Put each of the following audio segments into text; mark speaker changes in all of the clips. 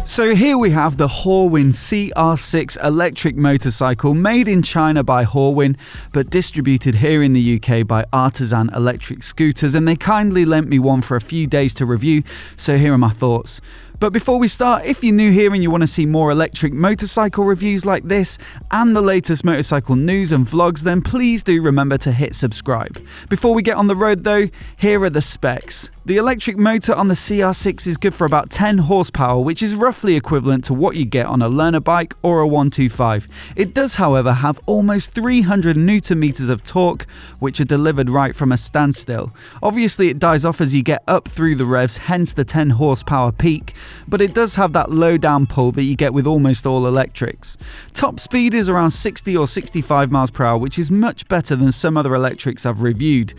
Speaker 1: So here we have the Horwin CR6 electric motorcycle made in China by Horwin, but distributed here in the UK by Artisan Electric Scooters, and they kindly lent me one for a few days to review, so here are my thoughts. But before we start, if you're new here and you want to see more electric motorcycle reviews like this and the latest motorcycle news and vlogs, then please do remember to hit subscribe. Before we get on the road though, here are the specs. The electric motor on the CR6 is good for about 10 horsepower, which is roughly equivalent to what you get on a learner bike or a 125. It does, however, have almost 300 Newton meters of torque, which are delivered right from a standstill. Obviously, it dies off as you get up through the revs, hence the 10 horsepower peak, but it does have that low down pull that you get with almost all electrics. Top speed is around 60 or 65 miles per hour, which is much better than some other electrics I've reviewed.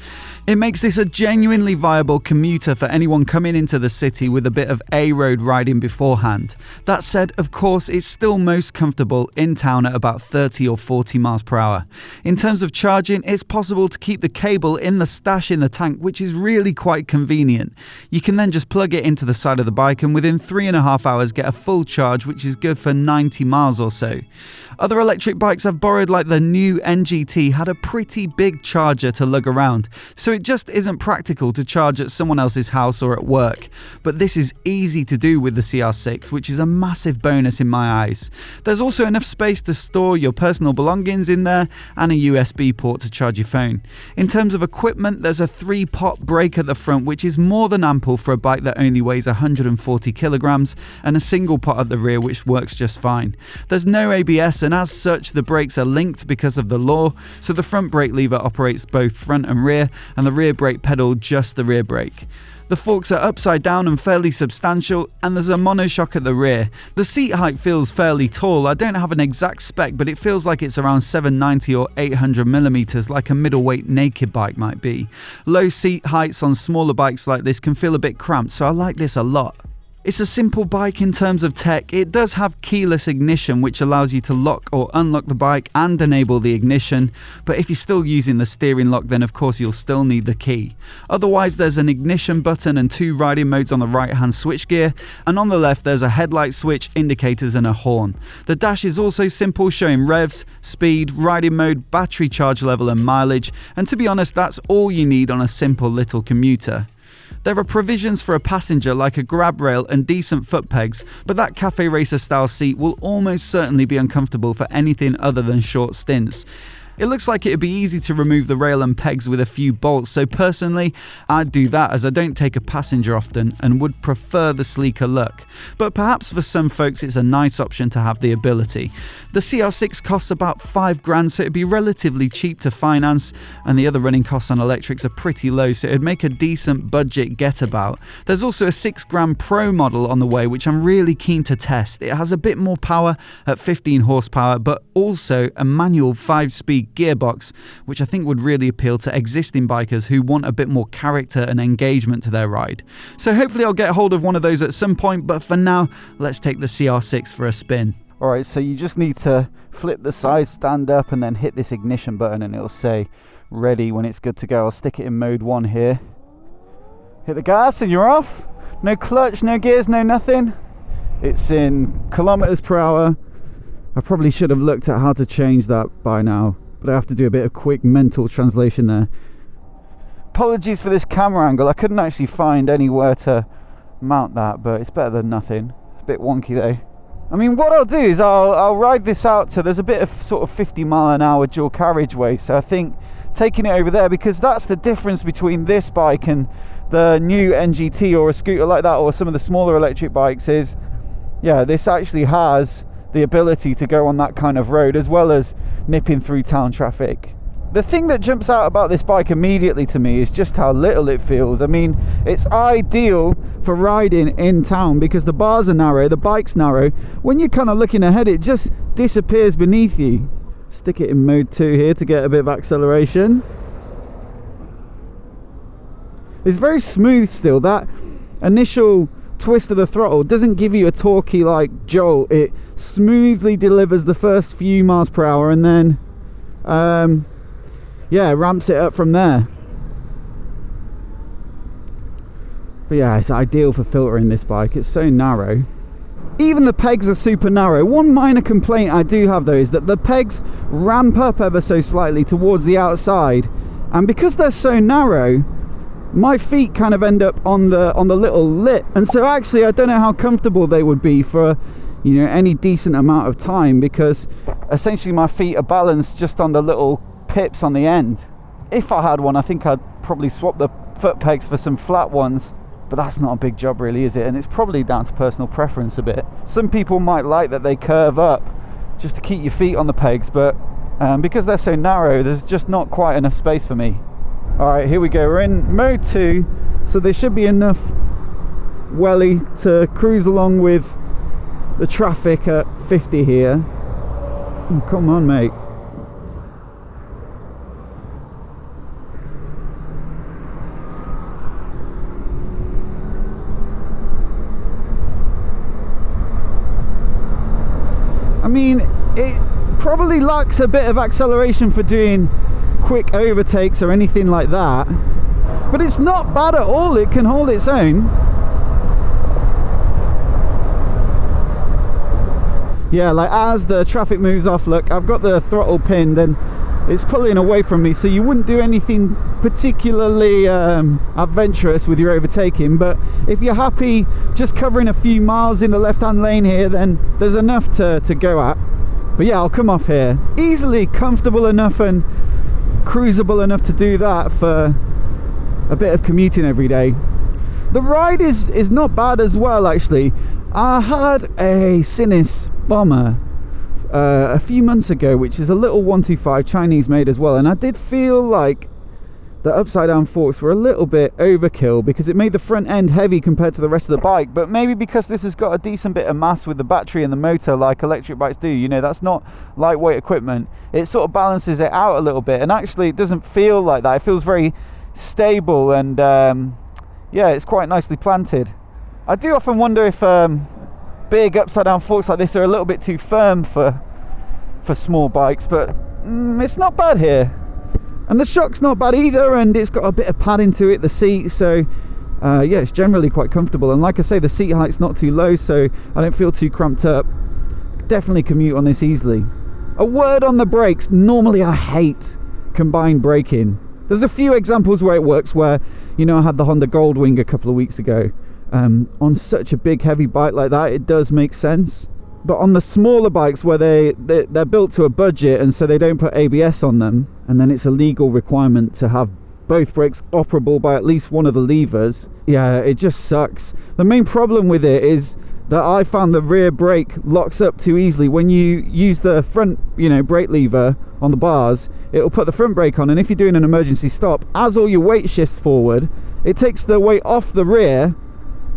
Speaker 1: It makes this a genuinely viable commuter for anyone coming into the city with a bit of A-road riding beforehand. That said, of course, it's still most comfortable in town at about 30 or 40 miles per hour. In terms of charging, it's possible to keep the cable in the stash in the tank, which is really quite convenient. You can then just plug it into the side of the bike and within 3.5 hours get a full charge, which is good for 90 miles or so. Other electric bikes I've borrowed, like the new NGT, had a pretty big charger to lug around, so it just isn't practical to charge at someone else's house or at work. But this is easy to do with the CR6, which is a massive bonus in my eyes. There's also enough space to store your personal belongings in there and a USB port to charge your phone. In terms of equipment, there's a 3-pot brake at the front, which is more than ample for a bike that only weighs 140 kilograms, and a single pot at the rear, which works just fine. There's no ABS, and as such the brakes are linked because of the law, so the front brake lever operates both front and rear, and the rear brake pedal just the rear brake. The forks are upside down and fairly substantial, and there's a monoshock at the rear. The seat height feels fairly tall. I don't have an exact spec, but it feels like it's around 790 or 800 millimeters, like a middleweight naked bike might be. Low seat heights on smaller bikes like this can feel a bit cramped, so I like this a lot. It's a simple bike in terms of tech. It does have keyless ignition, which allows you to lock or unlock the bike and enable the ignition, but if you're still using the steering lock, then of course you'll still need the key. Otherwise, there's an ignition button and 2 riding modes on the right hand switchgear, and on the left there's a headlight switch, indicators and a horn. The dash is also simple, showing revs, speed, riding mode, battery charge level and mileage, and to be honest, that's all you need on a simple little commuter. There are provisions for a passenger like a grab rail and decent foot pegs, but that cafe racer style seat will almost certainly be uncomfortable for anything other than short stints. It looks like it'd be easy to remove the rail and pegs with a few bolts, so personally I'd do that as I don't take a passenger often and would prefer the sleeker look. But perhaps for some folks it's a nice option to have the ability. The CR6 costs about $5,000, so it'd be relatively cheap to finance, and the other running costs on electrics are pretty low, so it'd make a decent budget get-about. There's also a $6,000 Pro model on the way, which I'm really keen to test. It has a bit more power at 15 horsepower, but also a manual 5-speed gearbox, which I think would really appeal to existing bikers who want a bit more character and engagement to their ride. So hopefully I'll get hold of one of those at some point, but for now, let's take the CR6 for a spin. Alright, so you just need to flip the side stand up and then hit this ignition button and it'll say ready when it's good to go. I'll stick it in mode 1 here. Hit the gas and you're off. No clutch, no gears, no nothing. It's in kilometers per hour. I probably should have looked at how to change that by now, but I have to do a bit of quick mental translation there. Apologies for this camera angle. I couldn't actually find anywhere to mount that, but it's better than nothing. It's a bit wonky though. I mean, what I'll do is I'll ride this out to, there's a bit of sort of 50 mile an hour dual carriageway, so I think taking it over there, because that's the difference between this bike and the new NGT or a scooter like that or some of the smaller electric bikes is, yeah, this actually has the ability to go on that kind of road as well as nipping through town traffic. The thing that jumps out about this bike immediately to me is just how little it feels. I mean, it's ideal for riding in town because the bars are narrow, the bike's narrow. When you're kind of looking ahead, it just disappears beneath you. Stick it in mode 2 here to get a bit of acceleration. It's very smooth still. That initial twist of the throttle doesn't give you a torquey like jolt. It smoothly delivers the first few miles per hour and then yeah, ramps it up from there. But yeah, it's ideal for filtering this bike. It's so narrow. Even the pegs are super narrow. One minor complaint I do have though is that the pegs ramp up ever so slightly towards the outside, and because they're so narrow, my feet kind of end up on the little lip, and so actually I don't know how comfortable they would be for, you know, any decent amount of time, because essentially my feet are balanced just on the little pips on the end. If I had one, I think I'd probably swap the foot pegs for some flat ones, but that's not a big job really, is it? And it's probably down to personal preference a bit. Some people might like that they curve up just to keep your feet on the pegs, but because they're so narrow, there's just not quite enough space for me. Alright, here we go. We're in mode 2, so there should be enough welly to cruise along with the traffic at 50 here. Oh, come on, mate. I mean, it probably lacks a bit of acceleration for doing quick overtakes or anything like that, but it's not bad at all. It can hold its own. Yeah, like as the traffic moves off, look, I've got the throttle pinned and it's pulling away from me, so you wouldn't do anything particularly adventurous with your overtaking, but if you're happy just covering a few miles in the left hand lane here, then there's enough to go at. But yeah, I'll come off here easily, comfortable enough and cruisable enough to do that for a bit of commuting every day. The ride is not bad as well, actually. I had a Sinis Bomber a few months ago, which is a little 125 Chinese made as well, and I did feel like the upside down forks were a little bit overkill because it made the front end heavy compared to the rest of the bike. But maybe because this has got a decent bit of mass with the battery and the motor like electric bikes do, you know, that's not lightweight equipment, it sort of balances it out a little bit, and actually it doesn't feel like that. It feels very stable, and yeah, it's quite nicely planted. I do often wonder if big upside down forks like this are a little bit too firm for small bikes, but it's not bad here. And the shock's not bad either, and it's got a bit of padding to it, the seat, so yeah, it's generally quite comfortable. And like I say, the seat height's not too low, so I don't feel too cramped up. Definitely commute on this easily. A word on the brakes. Normally I hate combined braking. There's a few examples where it works, where, you know, I had the Honda Goldwing a couple of weeks ago. On such a big heavy bike like that, it does make sense. But on the smaller bikes where they're built to a budget, and so they don't put ABS on them, and then it's a legal requirement to have both brakes operable by at least one of the levers, yeah, it just sucks. The main problem with it is that I found the rear brake locks up too easily. When you use the front, you know, brake lever on the bars, it'll put the front brake on, and if you're doing an emergency stop, as all your weight shifts forward, it takes the weight off the rear,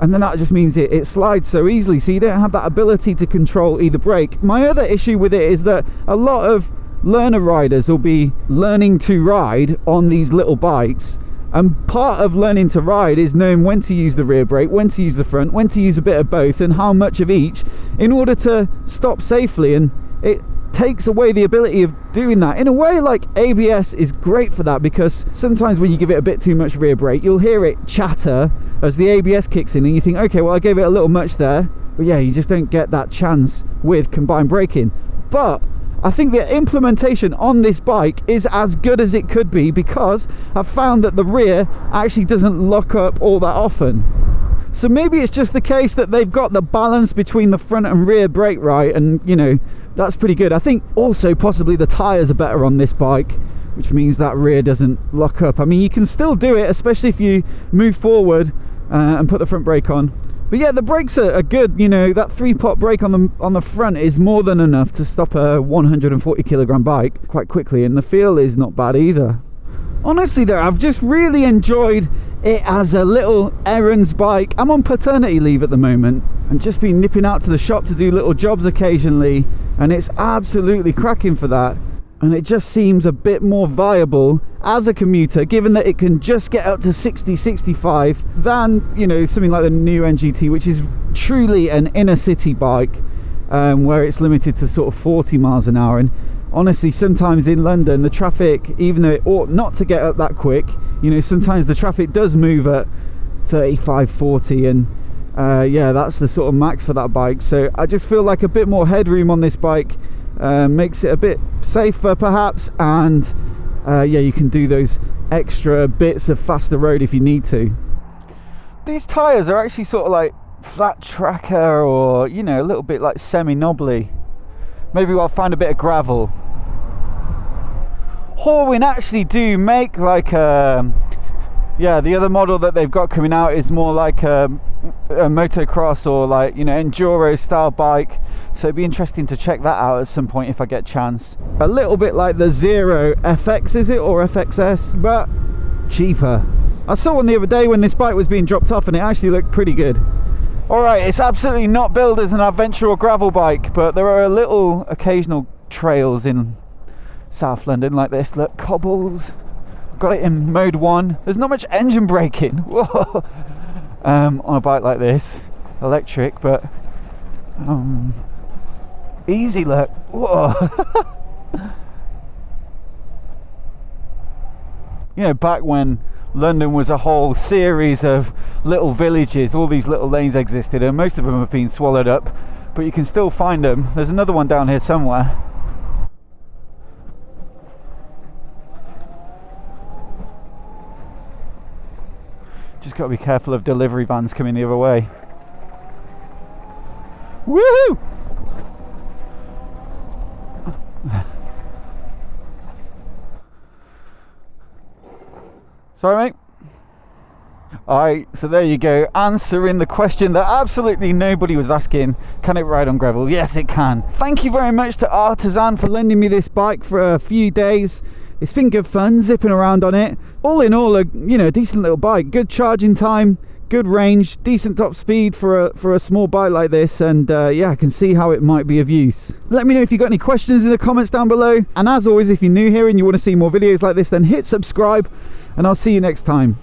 Speaker 1: and then that just means it slides so easily, so you don't have that ability to control either brake. My other issue with it is that a lot of learner riders will be learning to ride on these little bikes, and part of learning to ride is knowing when to use the rear brake, when to use the front, when to use a bit of both, and how much of each in order to stop safely. And it takes away the ability of doing that. In a way, like, ABS is great for that, because sometimes when you give it a bit too much rear brake, you'll hear it chatter as the ABS kicks in, and you think, okay, well, I gave it a little much there. But yeah, you just don't get that chance with combined braking. But I think the implementation on this bike is as good as it could be, because I've found that the rear actually doesn't lock up all that often. So maybe it's just the case that they've got the balance between the front and rear brake right, and, you know, that's pretty good. I think also possibly the tyres are better on this bike, which means that rear doesn't lock up. I mean, you can still do it, especially if you move forward and put the front brake on. But yeah, the brakes are good. You know, that 3-pot brake on the front is more than enough to stop a 140 kilogram bike quite quickly, and the feel is not bad either. Honestly though, I've just really enjoyed it as a little errands bike. I'm on paternity leave at the moment and just been nipping out to the shop to do little jobs occasionally, and it's absolutely cracking for that. And it just seems a bit more viable as a commuter, given that it can just get up to 60-65 than, you know, something like the new NGT, which is truly an inner city bike, where it's limited to sort of 40 miles an hour. And honestly, sometimes in London, the traffic, even though it ought not to get up that quick, you know, sometimes the traffic does move at 35, 40, and yeah, that's the sort of max for that bike. So I just feel like a bit more headroom on this bike makes it a bit safer perhaps, and yeah, you can do those extra bits of faster road if you need to. These tyres are actually sort of like flat tracker, or you know, a little bit like semi-knobbly. Maybe I'll find a bit of gravel. Horwin actually do make like yeah, the other model that they've got coming out is more like a motocross or like, you know, enduro style bike, so it'd be interesting to check that out at some point if I get a chance. A little bit like the Zero FX, is it, or FXS, but cheaper. I saw one the other day when this bike was being dropped off and it actually looked pretty good. Alright, it's absolutely not billed as an adventure or gravel bike, but there are little occasional trails in South London like this. Look, cobbles. Got it in mode 1. There's not much engine braking. Whoa. On a bike like this, electric, but easy. Look. Whoa. You know, back when London was a whole series of little villages, all these little lanes existed, and most of them have been swallowed up, but you can still find them. There's another one down here somewhere. Just got to be careful of delivery vans coming the other way. Woohoo! Sorry, mate. Alright, so there you go, answering the question that absolutely nobody was asking. Can it ride on gravel? Yes, it can. Thank you very much to Artisan for lending me this bike for a few days. It's been good fun zipping around on it. All in all, a decent little bike. Good charging time, good range, decent top speed for a small bike like this, and yeah, I can see how it might be of use. Let me know if you've got any questions in the comments down below, and as always, if you're new here and you want to see more videos like this, then hit subscribe, and I'll see you next time.